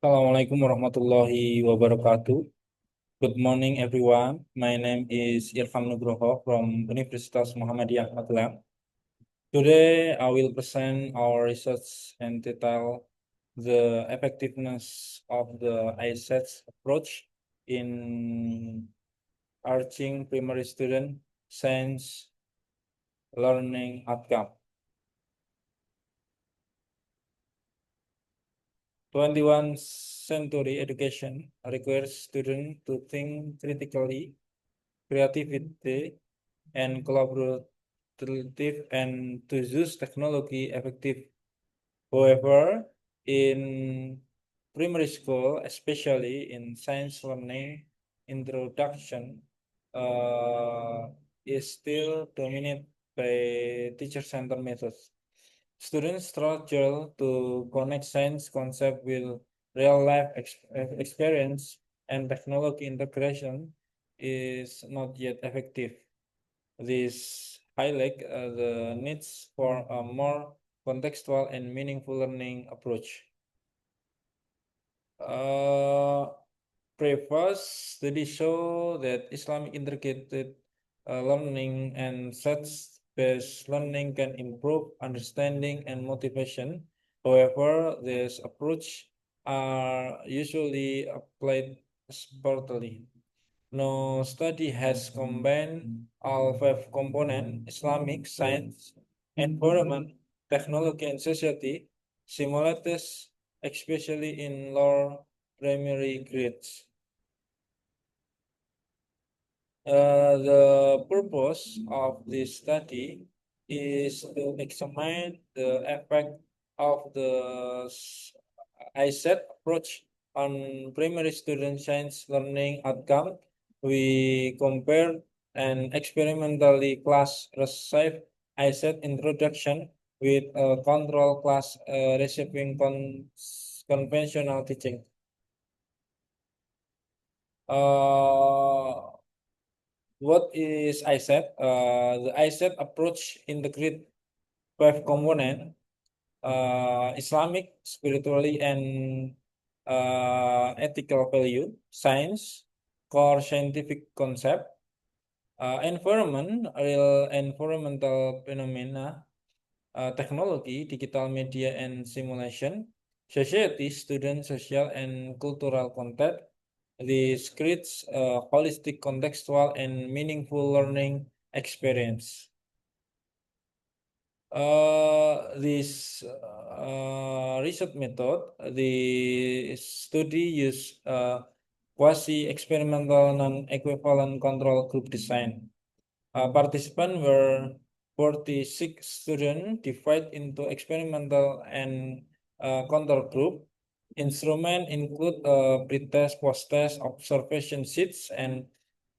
Assalamualaikum warahmatullahi wabarakatuh. Good morning, everyone. My name is Irfan Nugroho from Universitas Muhammadiyah Magelang. Today, I will present our research and detail the effectiveness of the ISETS approach in arching primary student science learning outcome. 21st century education requires students to think critically, creativity, and collaborative and to use technology effective. However, in primary school, especially in science learning, introduction uh, is still dominated by teacher-centered methods. Students struggle to connect science concept with real life experience, and technology integration is not yet effective. This highlight the needs for a more contextual and meaningful learning approach. Uh, Previous studies show that Islamic integrated learning and sets-based learning can improve understanding and motivation. However, this approach are usually applied sparingly. No study has combined all five components: Islamic, science, environment, technology, and society, similarities, especially in lower primary grades. The purpose of this study is to examine the effect of the ISET approach on primary student science learning outcome. We compared an experimentally class received ISET introduction with a control class receiving conventional teaching. Uh, What is ISET? The ISET approach integrate five component: Islamic, spiritually, and ethical value, science, core scientific concept, environment, real environmental phenomena, technology, digital media and simulation, society, student, social, and cultural content. This creates a holistic, contextual, and meaningful learning experience. This research method, the study use quasi-experimental non-equivalent control group design. Participants were 46 students divided into experimental and control group. Instrument include pre-test, post-test, observation sheets, and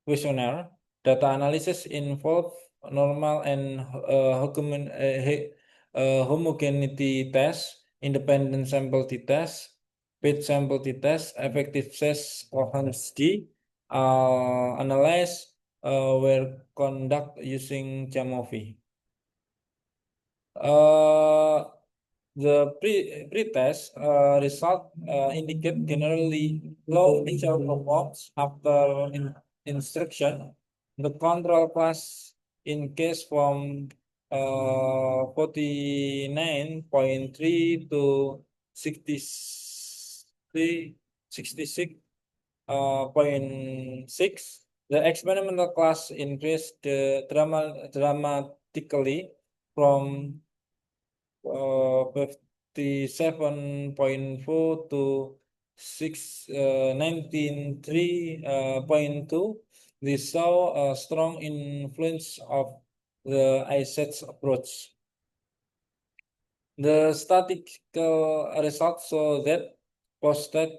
questionnaire. Data analysis involve normal and homogeneity test, independent sample t-test, paid sample t-test, effective test coherence analyze were conducted using Jamovi. Uh, the pre-test result indicate generally low initial performance after instruction. The control class in case from 49.3 to 63, 66 point 6. The experimental class increased dramatically from 57.4 to 19.3.2. This saw a strong influence of the ISETS approach. The statistical results show that post-tested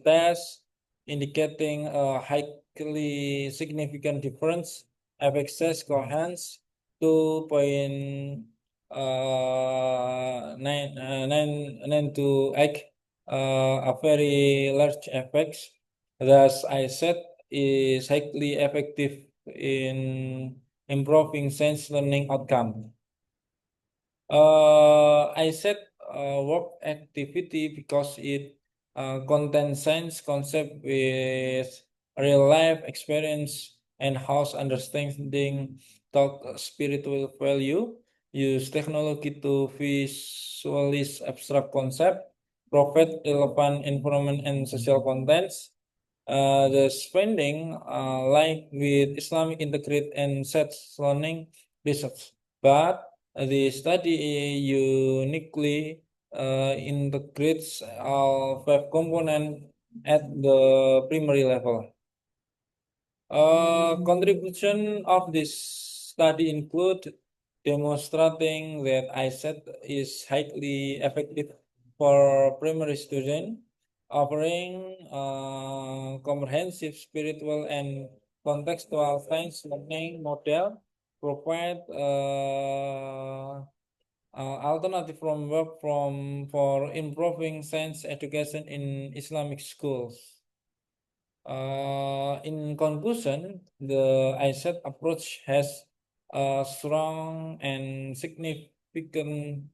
tests indicating a highly significant difference, FXS coherence 2.992 a very large effects. Thus, I said is highly effective in improving science learning outcome. I said work activity because it contains science concept with real life experience, enhance understanding, talk spiritual value, use technology to visualize abstract concept, provide relevant environment and social contents. The spending like with Islamic integrate and sets learning research, but the study uniquely integrates all five components at the primary level. Contribution of this study include demonstrating that ISET is highly effective for primary students, offering comprehensive spiritual and contextual science learning model, provide alternative from work from for improving science education in Islamic schools. In conclusion, the ISET approach has a strong and significant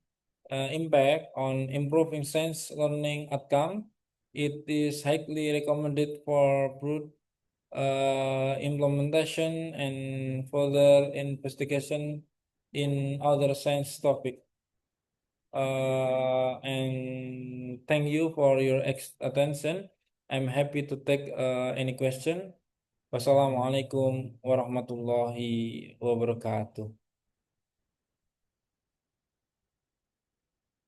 impact on improving science learning outcome. It is highly recommended for broad implementation and further investigation in other science topic. And thank you for your attention. I'm happy to take any question. Wassalamualaikum warahmatullahi wabarakatuh.